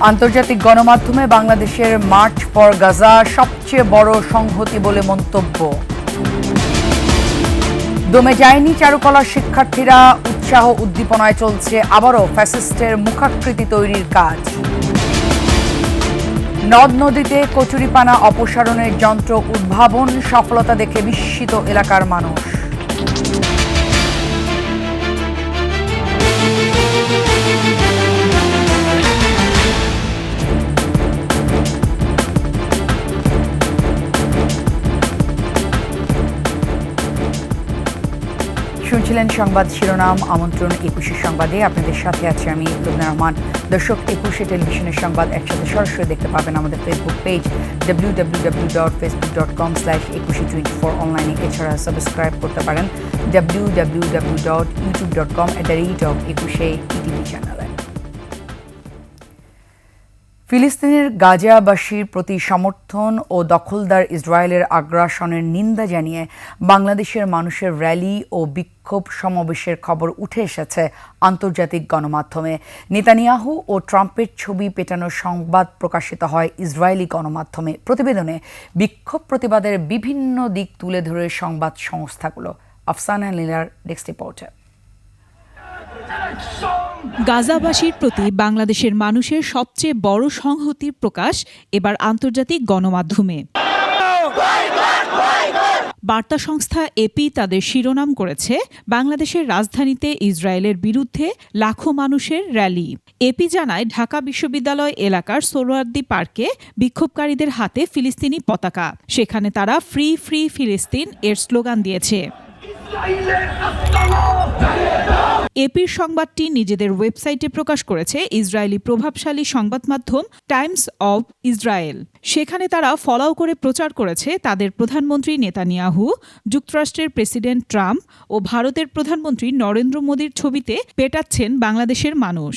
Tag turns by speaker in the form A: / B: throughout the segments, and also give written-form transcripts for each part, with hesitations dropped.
A: আন্তর্জাতিক গণমাধ্যমে বাংলাদেশের মার্চ ফর গাজা সবচেয়ে বড় সংহতি বলে মন্তব্য। দমে যায়নি চারুকলার শিক্ষার্থীরা, উৎসাহ উদ্দীপনায় চলছে আবারও ফ্যাসিস্টের মুখাকৃতি তৈরির কাজ। নদ নদীতে কচুরিপানা অপসারণের যন্ত্র উদ্ভাবন, সফলতা দেখে বিস্মিত এলাকার মানুষ। শুনছিলেন সংবাদ শিরোনাম। আমন্ত্রণ ২১ সংবাদে আপনাদের সাথে আছি আমি লুবনা রহমান। দর্শক, ২১ টেলিভিশনের সংবাদ একসাথে সরাসরি দেখতে পাবেন আমাদের ফেসবুক পেজ www.facebook.com/2124 অনলাইনে। এছাড়া সাবস্ক্রাইব করতে পারেন www.youtube.com/21 চ্যানেলে। ফিলিস্তিনের গাজাবাসীর প্রতি সমর্থন ও দখলদার ইসরায়েলের আগ্রাসনের নিন্দা জানিয়ে বাংলাদেশের মানুষের র্যালি ও বিক্ষোভ সমাবেশের খবর উঠে এসেছে আন্তর্জাতিক গণমাধ্যমে। নেতানিয়াহু ও ট্রাম্পের ছবি পেটানোর সংবাদ প্রকাশিত হয় ইসরায়েলি গণমাধ্যমে। প্রতিবেদনে বিক্ষোভ প্রতিবাদের বিভিন্ন দিক তুলে ধরে সংবাদ সংস্থাগুলো। আফসানা নীলার ডেস্ক রিপোর্টে।
B: গাজাবাসীর প্রতি বাংলাদেশের মানুষের সবচেয়ে বড় সংহতির প্রকাশ এবার আন্তর্জাতিক গণমাধ্যমে। বার্তা সংস্থা এপি তাদের শিরোনাম করেছে বাংলাদেশের রাজধানীতে ইসরায়েলের বিরুদ্ধে লাখো মানুষের র্যালি। এপি জানায়, ঢাকা বিশ্ববিদ্যালয় এলাকার সোহরাওয়ার্দী পার্কে বিক্ষোভকারীদের হাতে ফিলিস্তিনি পতাকা। সেখানে তারা ফ্রি ফ্রি ফিলিস্তিন এর স্লোগান দিয়েছে। এপির সংবাদটি নিজেদের ওয়েবসাইটে প্রকাশ করেছে ইসরায়েলি প্রভাবশালী সংবাদ মাধ্যম টাইমস অব ইসরায়েল। সেখানে তারা ফলাও করে প্রচার করেছে তাদের প্রধানমন্ত্রী নেতানিয়াহু, যুক্তরাষ্ট্রের প্রেসিডেন্ট ট্রাম্প ও ভারতের প্রধানমন্ত্রী নরেন্দ্র মোদির ছবিতে পেটাচ্ছেন বাংলাদেশের মানুষ।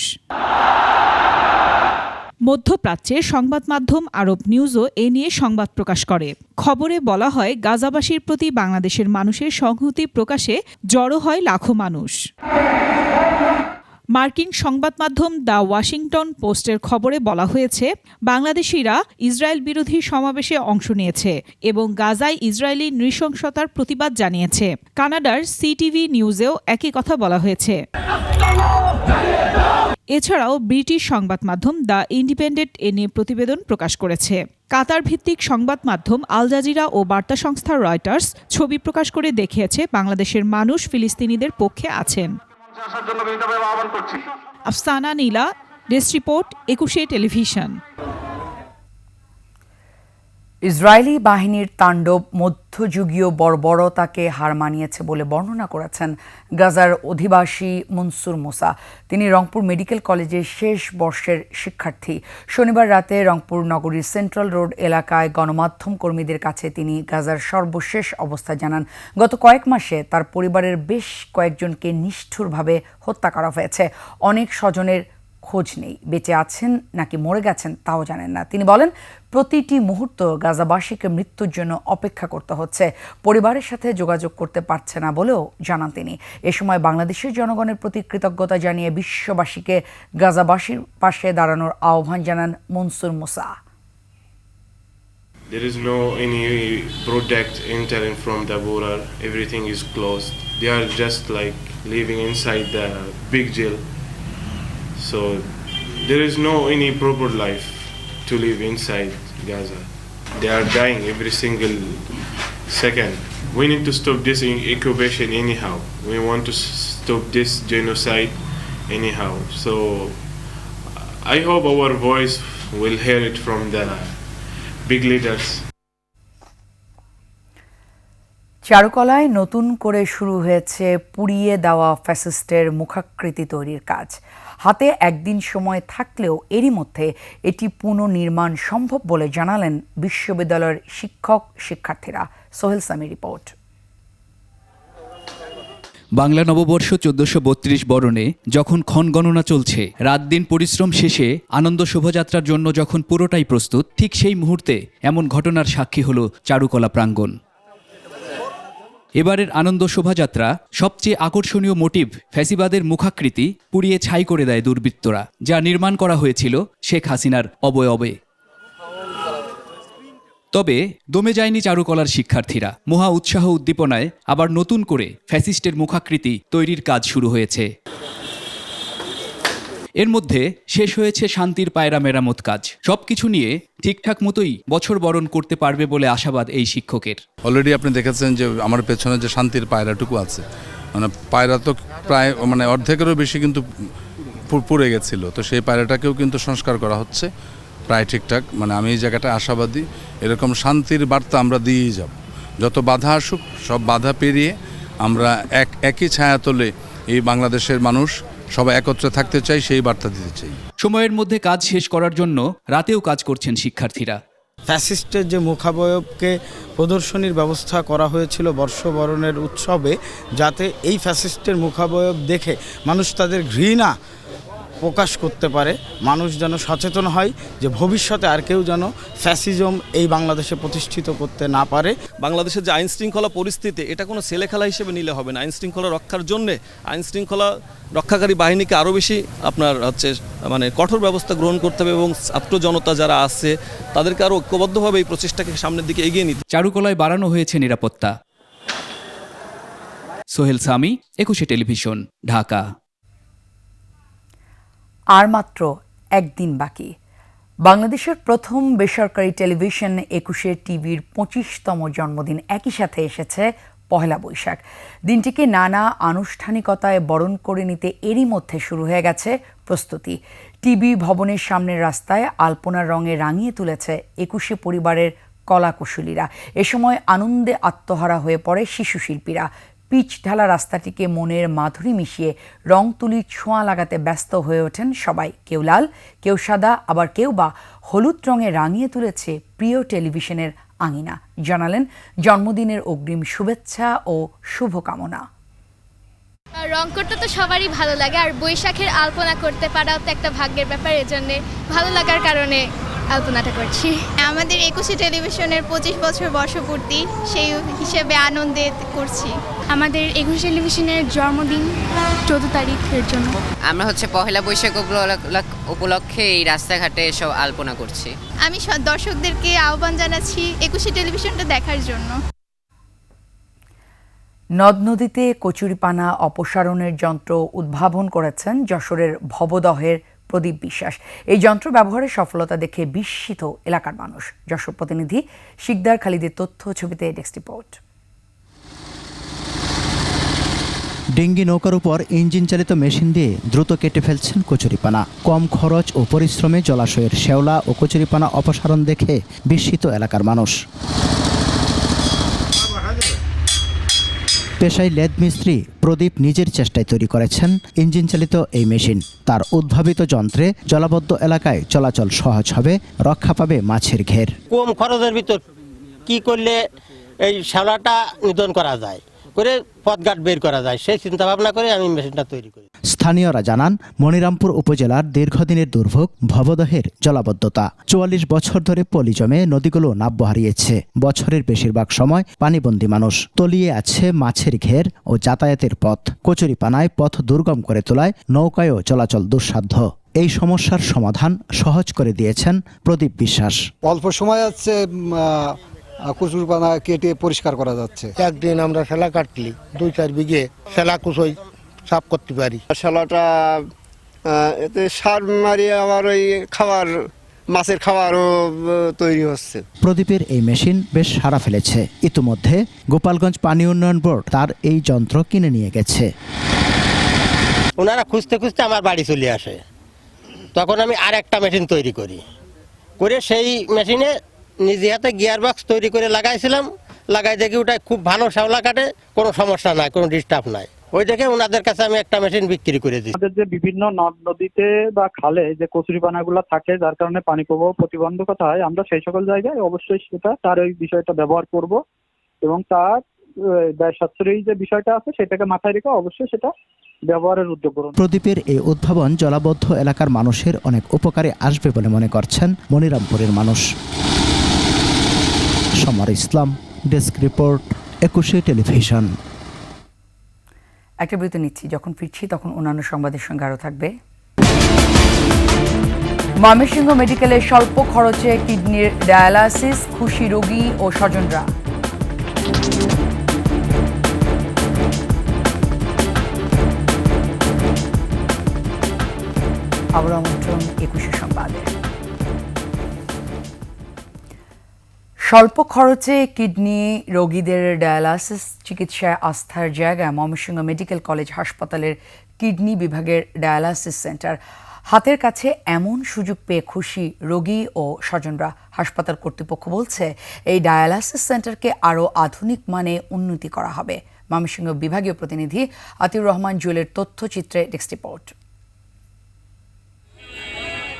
B: মধ্যপ্রাচ্যের সংবাদ মাধ্যম আরব নিউজও এ নিয়ে সংবাদ প্রকাশ করে। খবরে বলা হয়, গাজাবাসীর প্রতি বাংলাদেশের মানুষের সংহতি প্রকাশে জড়ো হয় লাখো মানুষ। মার্কিন সংবাদ মাধ্যম দ্য ওয়াশিংটন পোস্টের খবরে বলা হয়েছে, বাংলাদেশিরা ইসরায়েল বিরোধী সমাবেশে অংশ নিয়েছে এবং গাজায় ইসরায়েলি নৃশংসতার প্রতিবাদ জানিয়েছে। কানাডার সিটিভি নিউজেও একই কথা বলা হয়েছে। এছাড়াও ব্রিটিশ সংবাদ মাধ্যম দ্য ইন্ডিপেন্ডেন্ট এ নিয়ে প্রতিবেদন প্রকাশ করেছে। কাতার ভিত্তিক সংবাদ মাধ্যম আল জাজিরা ও বার্তা সংস্থা রয়টার্স ছবি প্রকাশ করে দেখিয়েছে বাংলাদেশের মানুষ ফিলিস্তিনিদের পক্ষে আছেন। আফসানা নীলা, ডেস্ক রিপোর্ট, ২১ টেলিভিশন।
A: ইসরায়েলি বাহিনীর তাণ্ডব মধ্যযুগীয় বর্বরতাকে হার মানিয়েছে বলে বর্ণনা করেছেন গাজার অধিবাসী মনসুর মুসা। তিনি রংপুর মেডিকেল কলেজের শেষ বর্ষের শিক্ষার্থী। শনিবার রাতে রংপুর নগরীর সেন্ট্রাল রোড এলাকায় গণমাধ্যম কর্মীদের কাছে তিনি গাজার সর্বশেষ অবস্থা জানান। গত কয়েক মাসে তার পরিবারের বেশ কয়েকজনকে নিষ্ঠুরভাবে হত্যা করা হয়েছে। অনেক স্বজনের খোঁজ নেই, বেঁচে আছেন নাকি মরে গেছেন তাও জানেন না। তিনি বলেন, প্রতিটি মুহূর্ত গাজাবাসীকে মৃত্যুর জন্য অপেক্ষা করতে হচ্ছে। পরিবারের সাথে যোগাযোগ করতে পারছে না বলেও জানান তিনি। এ সময় বাংলাদেশের জনগণের প্রতি কৃতজ্ঞতা জানিয়ে বিশ্ববাসীকে গাজাবাসীর পাশে দাঁড়ানোর আহ্বান জানান মনসুর মুসা।
C: There is no any product entering from the border. Everything is closed. They are just like living inside the big jail. So there is no any proper life to live inside Gaza. They are dying every single second. We need to stop this occupation anyhow. We want to stop this genocide anyhow. So I hope our voice will hear it from the big leaders.
A: চারুকলায় নতুন করে শুরু হয়েছে পুড়িয়ে দেওয়া ফ্যাসিস্টের মুখাকৃতি তৈরির কাজ। হাতে একদিন সময় থাকলেও এরই মধ্যে এটি পুনর্নির্মাণ সম্ভব বলে জানালেন বিশ্ববিদ্যালয়ের শিক্ষক শিক্ষার্থীরা। সোহেল সামি রিপোর্ট।
D: বাংলা নববর্ষ ১৪৩২ বরণে যখন ক্ষণগণনা চলছে, রাত দিন পরিশ্রম শেষে আনন্দ শোভাযাত্রার জন্য যখন পুরোটাই প্রস্তুত, ঠিক সেই মুহূর্তে এমন ঘটনার সাক্ষী হল চারুকলা প্রাঙ্গণ। এবারের আনন্দ শোভাযাত্রা সবচেয়ে আকর্ষণীয় মোটিভ ফ্যাসিবাদের মুখাকৃতি পুড়িয়ে ছাই করে দেয় দুর্বৃত্তরা, যা নির্মাণ করা হয়েছিল শেখ হাসিনার অবয়বে। তবে দমে যায়নি চারুকলার শিক্ষার্থীরা। মহা উৎসাহ উদ্দীপনায় আবার নতুন করে ফ্যাসিস্টের মুখাকৃতি তৈরির কাজ শুরু হয়েছে। এর মধ্যে শেষ হয়েছে শান্তির পায়রা মেরামত কাজ। সবকিছু নিয়ে ঠিকঠাক মতোই বছর বরণ করতে পারবে বলে আশাবাদ এই শিক্ষকের।
E: অলরেডি আপনি দেখেছেন যে আমার পেছনে যে শান্তির পায়রাটুকু আছে, মানে পায়রা তো প্রায় অর্ধেকেরও বেশি কিন্তু পুড়ে গেছিল, তো সেই পায়রাটাকেও কিন্তু সংস্কার করা হচ্ছে প্রায় ঠিকঠাক। আমি এই জায়গাটা আশাবাদী, এরকম শান্তির বার্তা আমরা দিয়েই যাব। যত বাধা আসুক সব বাধা পেরিয়ে আমরা একই ছায়াতলে এই বাংলাদেশের মানুষ সবাই একত্রে থাকতে চাই, সেই বার্তা দিতে চাই।
D: সময়ের মধ্যে কাজ শেষ করার জন্য রাতেও কাজ করছেন শিক্ষার্থীরা।
F: ফ্যাসিস্টের যে মুখাবয়বকে প্রদর্শনীর ব্যবস্থা করা হয়েছিল বর্ষবরণের উৎসবে, যাতে এই ফ্যাসিস্টের মুখাবয়ব দেখে মানুষ তাদের ঘৃণা প্রকাশ করতে পারে, মানুষ যেন সচেতন হয় যে ভবিষ্যতে আর কেউ যেন ফ্যাসিজম এই বাংলাদেশে প্রতিষ্ঠিত করতে না পারে।
G: বাংলাদেশের যে আইন শৃঙ্খলা পরিস্থিতি, এটা কোনো ছেলেখেলা হিসেবে নিলে হবে না। আইন শৃঙ্খলা রক্ষার জন্যে আইন শৃঙ্খলা রক্ষাকারী বাহিনীকে আরও বেশি কঠোর ব্যবস্থা গ্রহণ করতে হবে এবং ছাত্র জনতা যারা আছে তাদেরকে আরও ঐক্যবদ্ধভাবে এই প্রচেষ্টাকে সামনের দিকে এগিয়ে নিতে।
D: চারুকলায় বাড়ানো হয়েছে নিরাপত্তা। সোহেল সামি, 21 টেলিভিশন, ঢাকা।
A: আর মাত্র একদিন বাকি। বাংলাদেশের প্রথম বেসরকারি টেলিভিশন 21 টিভির 25তম জন্মদিন একই সাথে এসেছে পহেলা বৈশাখ। দিনটিকে নানা আনুষ্ঠানিকতায় বরণ করে নিতে এরই মধ্যে শুরু হয়ে গেছে প্রস্তুতি। টিভি ভবনের সামনের রাস্তায় আলপনার রঙে রাঙিয়ে তুলেছে 21 পরিবারের কলাকুশলীরা। এ সময় আনন্দে আত্মহারা হয়ে পড়ে শিশু শিল্পীরা। পিচ ঢালা রাস্তাটিকে মনের মাধুরী মিশিয়ে রং তুলির ছোঁয়া লাগাতে ব্যস্ত হয়ে ওঠেন সবাই। কেউ লাল, কেউ সাদা, আবার কেউ বা হলুদ রঙে রাঙিয়ে তুলেছে প্রিয় টেলিভিশনের আঙিনা। জানালেন জন্মদিনের অগ্রিম শুভেচ্ছা ও শুভকামনা।
H: রং করতে তো সবারই ভালো লাগে, আর বৈশাখের আলপনা করতে পারাও তো একটা ভাগ্যের ব্যাপার। এজন্য ভালো লাগার কারণে আলপনাটা করছি।
I: আমাদের 21 টেলিভিশনের 25 বছর বর্ষপূর্তি, সেই হিসেবে আনন্দে করছি।
H: আমাদের 21 টেলিভিশনের জন্মদিন 14 তারিখের জন্য
J: আমরা পহেলা বৈশাখ উপলক্ষে এই রাস্তাঘাটে সব আলপনা করছি।
I: আমি দর্শকদেরকে আহ্বান জানাচ্ছি 21 টেলিভিশনটা দেখার জন্য।
A: নদ নদীতে কচুরিপানা অপসারণের যন্ত্র উদ্ভাবন করেছেন যশোরের ভবদহের প্রদীপ বিশ্বাস। এই যন্ত্র ব্যবহারের সফলতা দেখে বিস্মিত এলাকার মানুষ। যশোর প্রতিনিধি শিকদার খালিদের তথ্য, ছবিতে ডেস্ক রিপোর্ট।
K: ডিঙ্গি নৌকার উপর ইঞ্জিন চালিত মেশিন দিয়ে দ্রুত কেটে ফেলছেন কচুরিপানা। কম খরচ ও পরিশ্রমে জলাশয়ের শ্যাওলা ও কচুরিপানা অপসারণ দেখে বিস্মিত এলাকার মানুষ। পেশায় লেদ মিস্ত্রি প্রদীপ নিজের চেষ্টায় তৈরি করেছেন ইঞ্জিন চালিত এই মেশিন। তার উদ্ভাবিত যন্ত্রে জলাবদ্ধ এলাকায় চলাচল সহজ হবে, রক্ষা পাবে মাছের ঘের।
L: কম খরচের ভিতর কি করলে এই শ্যাওলাটা নিধন করা যায়, করে পথঘাট বের করা যায়, সেই চিন্তা ভাবনা করে আমি মেশিনটা তৈরি করি।
K: স্থানীয়রা জানান, মনিরামপুর উপজেলার দীর্ঘদিনের দুর্ভোগ ভবদহের জলাবদ্ধতা। 44 বছর ধরে পলি জমে নদীগুলো নাব্য হারিয়েছে। বছরের বেশিরভাগ সময় পানিবন্দী মানুষ। তলিয়ে আছে মাছের ঘের ও যাতায়াতের পথ। কচুরিপানায় পথ দুর্গম করে তোলায় নৌকায়ও চলাচল দুঃসাধ্য। এই সমস্যার সমাধান সহজ করে দিয়েছেন প্রদীপ বিশ্বাস।
M: অল্প সময় আছে কচুরিপানা কেটে পরিষ্কার করা যাচ্ছে।
N: একদিন আমরা শেলা কাটলি 2-4 বিঘে শেলা কুচই সাফ করতে পারি।
O: শেলাটা এতে সার মারিয়ে আমার ওই খাবার, মাছের খাবারও তৈরি হচ্ছে।
K: প্রদীপের এই মেশিন বেশ সাড়া ফেলেছে। ইতিমধ্যে গোপালগঞ্জ পানি উন্নয়ন বোর্ড তার এই যন্ত্র কিনে নিয়ে গেছে।
L: ওনারা খুঁজতে খুঁজতে আমার বাড়ি চলে আসে, তখন আমি আর একটা মেশিন তৈরি করি, করে সেই মেশিনে নিজে হাতে গিয়ার বক্স তৈরি করে লাগাইছিলাম। লাগাই দেখি ওটা খুব ভালো শ্যাওলা কাটে, কোনো সমস্যা নাই, কোনো ডিস্টার্ব নাই। ওই দেখে ওনাদের কাছে আমি একটা মেশিন বিক্রি করে দিই।
P: আমাদের যে বিভিন্ন নদ নদীতে বা খালে যে কচুরিপানাগুলো থাকে, যার কারণে পানি প্রবাহ প্রতিবন্ধকতা হয়, আমরা সেই সকল জায়গায় অবশ্যই তার ওই বিষয়টা ব্যবহার করব এবং তার ব্যয় সাশ্রয়ী যে বিষয়টা আছে সেটাকে মাথায় রেখে অবশ্যই সেটা ব্যবহারের উদ্যোগ করুন।
K: প্রদীপের এই উদ্ভাবন জলাবদ্ধ এলাকার মানুষের অনেক উপকারে আসবে বলে মনে করছেন মনিরামপুরের মানুষ। সমর ইসলাম, ডেস্ক রিপোর্ট, একুশে টেলিভিশন।
A: একটা বিরতি নিচ্ছি, যখন ফিরছি তখন অন্যান্য সংবাদের সঙ্গে আরও থাকবে। ময়মনসিংহ মেডিকেলে স্বল্প খরচে কিডনির ডায়ালাইসিস, খুশি রোগী ও স্বজনরা। আবার আমন্ত্রণ একুশে সংবাদে। স্বল্প খরচে কিডনি রোগীদের ডায়ালাইসিস চিকিৎসায় আস্থার জায়গায় ময়মনসিংহ মেডিকেল কলেজ হাসপাতালের কিডনি বিভাগের ডায়ালাইসিস সেন্টার। হাতের কাছে এমন সুযোগ পেয়ে খুশি রোগী ও স্বজনরা। হাসপাতাল কর্তৃপক্ষ বলছে এই ডায়ালাইসিস সেন্টারকে আরও আধুনিক মানে উন্নতি করা হবে। ময়মনসিংহ বিভাগীয় প্রতিনিধি আতিউর রহমান জুয়েলের তথ্যচিত্রে ডেস্ক রিপোর্ট।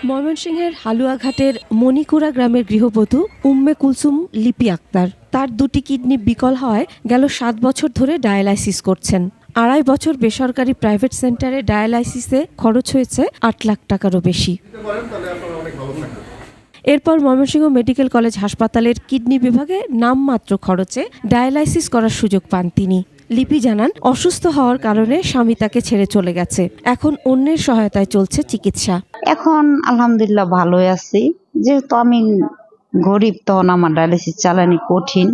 Q: ময়মনসিংহের হালুয়াঘাটের মণিকুড়া গ্রামের গৃহবধূ উম্মে কুলসুম লিপি আক্তার। তার দুটি কিডনি বিকল হওয়ায় গেল 7 বছর ধরে ডায়ালাইসিস করছেন। 2.5 বছর বেসরকারি প্রাইভেট সেন্টারে ডায়ালাইসিসে খরচ হয়েছে 8 লাখ টাকারও বেশি। এরপর ময়মনসিংহ মেডিকেল কলেজ হাসপাতালের কিডনি বিভাগে নামমাত্র খরচে ডায়ালাইসিস করার সুযোগ পান তিনি। লিপি জানান, অসুস্থ হওয়ার কারণে স্বামী তাকে ছেড়ে চলে গেছে। এখন অন্যের সহায়তায় চলছে চিকিৎসা।
R: এখন আলহামদুলিল্লাহ ভালোই আছি, যেহেতু আমি গরিব তখন আমার ডায়ালিসিস চালানি কঠিন।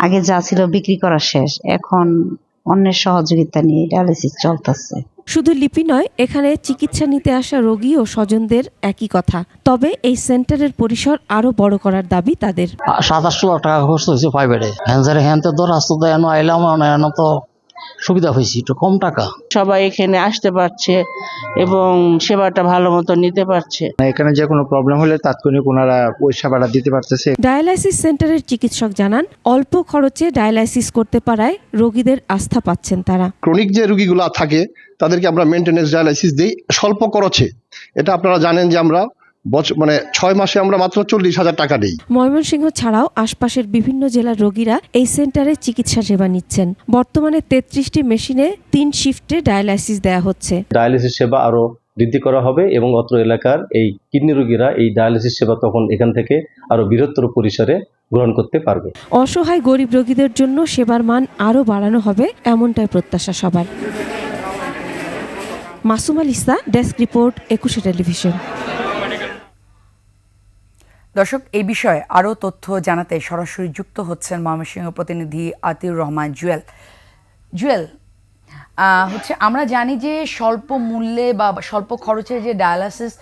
R: আগে যা ছিল বিক্রি করা শেষ, এখন অন্যের সহযোগিতা নিয়ে ডায়ালিসিস চলতেছে।
Q: শুধু লিপি নয়, এখানে চিকিৎসা নিতে আসা রোগী ও স্বজনদের একই কথা। তবে এই সেন্টারের পরিসর আরো বড় করার দাবি তাদের।
S: 27 লাখ টাকা খরচ হয়েছে প্রাইভেটে। হ্যান্সারে হ্যান্তে তো রাস্তা দেয় আইলাম তো সুবিধা হয়েছে, একটু কম টাকা।
T: সবাই এখানে আসতে পারছে এবং সেবাটা ভালো মতো নিতে পারছে।
U: এখানে যে কোনো প্রবলেম হলে তাৎক্ষণিক ওনারা ওই সেবাটা দিতে পারতেছে।
Q: ডায়ালাইসিস সেন্টারের চিকিৎসক জানান, অল্প খরচে ডায়ালাইসিস করতে পারায় রোগীদের আস্থা পাচ্ছেন তারা।
V: ক্রনিক যে রোগীগুলো থাকে তাদেরকে আমরা মেইনটেনেন্স ডায়ালাইসিস দিই স্বল্প খরচে। এটা আপনারা জানেন যে আমরা 6 মাসে আমরা মাত্র 40,000 টাকা দিই।
Q: ময়মনসিংহ ছাড়াও আশপাশের বিভিন্ন জেলার রোগীরা এই সেন্টারে চিকিৎসা সেবা নিচ্ছেন। বর্তমানে 33টি মেশিনে 3 শিফটে ডায়ালাইসিস দেয়া হচ্ছে।
W: ডায়ালিসিস সেবা আরো বৃদ্ধি করা হবে এবং অত্র এলাকার এই কিডনি রোগীরা এই ডায়ালিসিস সেবা তখন এখান থেকে আরো বৃহত্তর পরিসরে গ্রহণ করতে পারবে।
Q: অসহায় গরিব রোগীদের জন্য সেবার মান আরো বাড়ানো হবে, এমনটাই প্রত্যাশা সবার। মাসুম আলিসা, ডেস্ক রিপোর্ট, একুশে টেলিভিশন।
A: দর্শক, এই বিষয়ে আরও তথ্য জানাতে সরাসরি যুক্ত হচ্ছেন ময়মনসিংহ প্রতিনিধি আতিউর রহমান জুয়েল। আমরা জানি যে স্বল্প মূল্যে বা স্বল্প খরচে যে ডায়ালাইসিস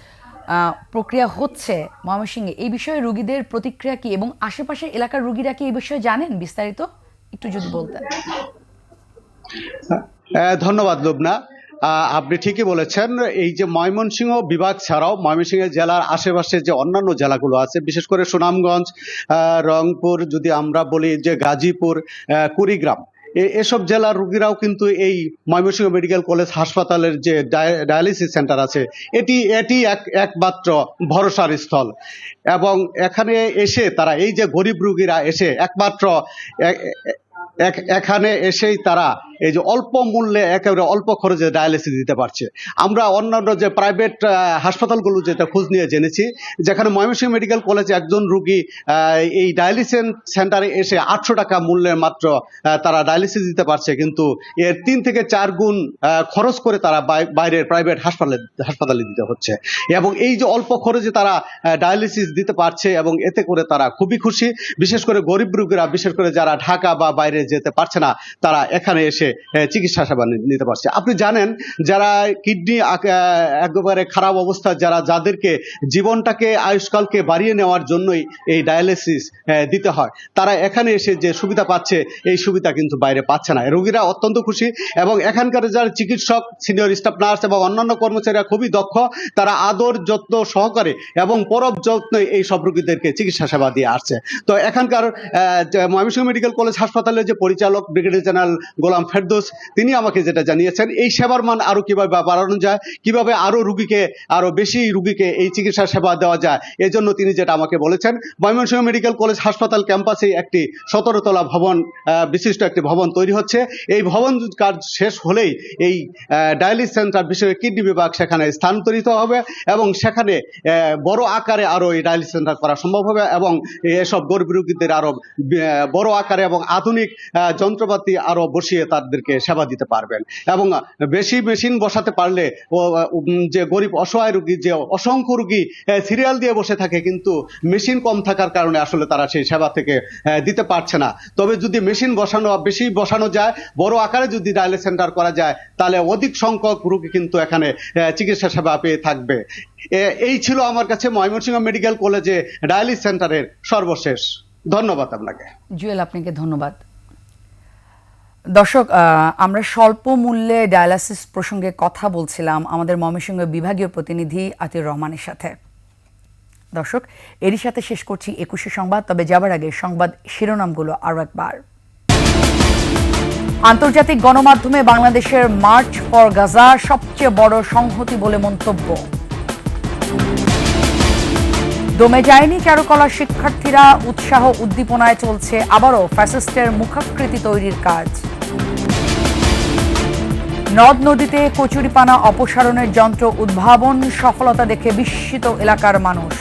A: প্রক্রিয়া হচ্ছে ময়মনসিংহে, এই বিষয়ে রোগীদের প্রতিক্রিয়া কি এবং আশেপাশের এলাকার রোগীরা কি এই বিষয়ে জানেন? বিস্তারিত একটু যদি বলতেন।
X: ধন্যবাদ লুবনা। আপনি ঠিকই বলেছেন, এই যে ময়মনসিংহ বিভাগ ছাড়াও ময়মনসিংহ জেলার আশেপাশে যে অন্যান্য জেলাগুলো আছে, বিশেষ করে সুনামগঞ্জ, রংপুর, যদি আমরা বলি যে গাজীপুর, কুড়িগ্রাম, এসব জেলার রোগীরাও কিন্তু এই ময়মনসিংহ মেডিকেল কলেজ হাসপাতালের যে ডায়ালিসিস সেন্টার আছে এটি একমাত্র ভরসার স্থল। এবং এখানে এসে তারা, এই যে গরিব রোগীরা এসে একমাত্র এখানে এসেই তারা এই যে অল্প মূল্যে একেবারে অল্প খরচে ডায়ালিসিস দিতে পারছে। আমরা অন্যান্য যে প্রাইভেট হাসপাতালগুলো যেটা খোঁজ নিয়ে জেনেছি, যেখানে ময়মনসিংহ মেডিকেল কলেজে একজন রুগী এই ডায়ালিসিস সেন্টারে এসে 800 টাকা মূল্যের মাত্র তারা ডায়ালিসিস দিতে পারছে, কিন্তু এর 3 থেকে 4 গুণ খরচ করে তারা বাইরের প্রাইভেট হাসপাতালে দিতে হচ্ছে। এবং এই যে অল্প খরচে তারা ডায়ালিসিস দিতে পারছে এবং এতে করে তারা খুবই খুশি। বিশেষ করে গরিব রোগীরা, বিশেষ করে যারা ঢাকা বা বাইরে যেতে পারছে না, তারা এখানে এসে চিকিৎসা সেবা নিতে পারছে। আপনি জানেন, যারা কিডনি একেবারে খারাপ অবস্থা, যাদেরকে জীবনটাকে, আয়ুষ্কালকে বাড়িয়ে নেওয়ার জন্যই এই ডায়ালিসিস দিতে হয়, তারা এখানে এসে যে সুবিধা পাচ্ছে, এই সুবিধা কিন্তু বাইরে পাচ্ছে না। রোগীরা অত্যন্ত খুশি এবং এখানকার যারা চিকিৎসক, সিনিয়র স্টাফ নার্স এবং অন্যান্য কর্মচারীরা খুবই দক্ষ। তারা আদর যত্ন সহকারে এবং পরম যত্নে এই সব রোগীদেরকে চিকিৎসা সেবা দিয়ে আসছে। তো এখানকার ময়মনসিংহ মেডিকেল কলেজ হাসপাতালের যে পরিচালক ব্রিগেডিয়ার জেনারেল গোলাম ফেরদৌস তিনি আমাকে যেটা জানিয়েছেন, এই সেবার মান আরও কীভাবে বাড়ানো যায়, কীভাবে আরও আরও বেশি রুগীকে এই চিকিৎসা সেবা দেওয়া যায়, এজন্য তিনি যেটা আমাকে বলেছেন, ময়মনসিংহ মেডিকেল কলেজ হাসপাতাল ক্যাম্পাসে একটি 17 তলা ভবন বিশিষ্ট একটি ভবন তৈরি হচ্ছে। এই ভবন কাজ শেষ হলেই এই ডায়ালিসিস সেন্টার বিশেষ কিডনি বিভাগ সেখানে স্থানান্তরিত হবে এবং সেখানে বড় আকারে আরও এই ডায়ালিসিস সেন্টার করা সম্ভব হবে এবং এসব গরিব রোগীদের আরও বড় আকারে এবং আধুনিক যন্ত্রপাতি আরও বসিয়ে তাদেরকে সেবা দিতে পারবেন এবং বেশি মেশিন বসাতে পারলে যে গরিব অসহায় রোগী, যে অসংখ্য রোগী সিরিয়াল দিয়ে বসে থাকে কিন্তু মেশিন কম থাকার কারণে আসলে তারা সেই সেবা থেকে দিতে পারছে না। তবে যদি মেশিন বেশি বসানো যায়, বড় আকারে যদি ডায়ালিসিস সেন্টার করা যায়, তাহলে অধিক সংখ্যক রোগী কিন্তু এখানে চিকিৎসা সেবা পেয়ে থাকবে। এই ছিল আমার কাছে ময়মনসিংহ মেডিকেল কলেজে ডায়ালিসিস সেন্টারের সর্বশেষ। ধন্যবাদ আপনাকে।
A: জুয়েল, আপনাকে ধন্যবাদ। দর্শক, আমরা স্বল্প মূল্যে ডায়ালিসিস প্রসঙ্গে কথা বলছিলাম আমাদের ময়মনসিংহ বিভাগীয় প্রতিনিধি আতিউর রহমানের সাথে। দর্শক, এরই সাথে শেষ করছি 21 সংবাদ। তবে যাবার আগে সংবাদ শিরোনামগুলো আরও একবার। আন্তর্জাতিক গণমাধ্যমে বাংলাদেশের মার্চ ফর গাজা সবচেয়ে বড় সংহতি বলে মন্তব্য। দমে যায়নি চারুকলা শিক্ষার্থীরা, উৎসাহ উদ্দীপনায় চলছে আবারও ফ্যাসিস্টের মুখাকৃতি তৈরির কাজ। নদ নদীতে কচুরিপানা অপসারণের যন্ত্র উদ্ভাবন, সফলতা দেখে বিস্মিত এলাকার মানুষ।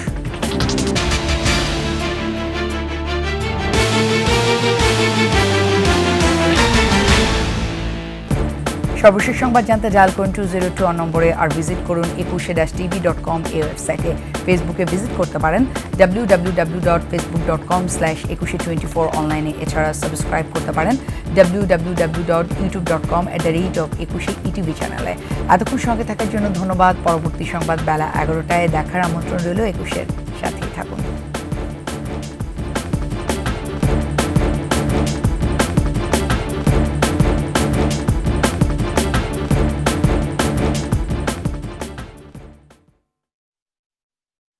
A: সর্বশেষ সংবাদ জানতে ডায়াল করুন 202 নম্বরে আর ভিজিট করুন 21-tv.com এই ওয়েবসাইটে। ফেসবুকে ভিজিট করতে পারেন www.facebook.com/2124 অনলাইনে। এছাড়া সাবস্ক্রাইব করতে পারেন www.youtube.com/21etv চ্যানেলে। এতক্ষণ সঙ্গে থাকার জন্য ধন্যবাদ। পরবর্তী সংবাদ বেলা 11টায় দেখার আমন্ত্রণ রইল 21-এর।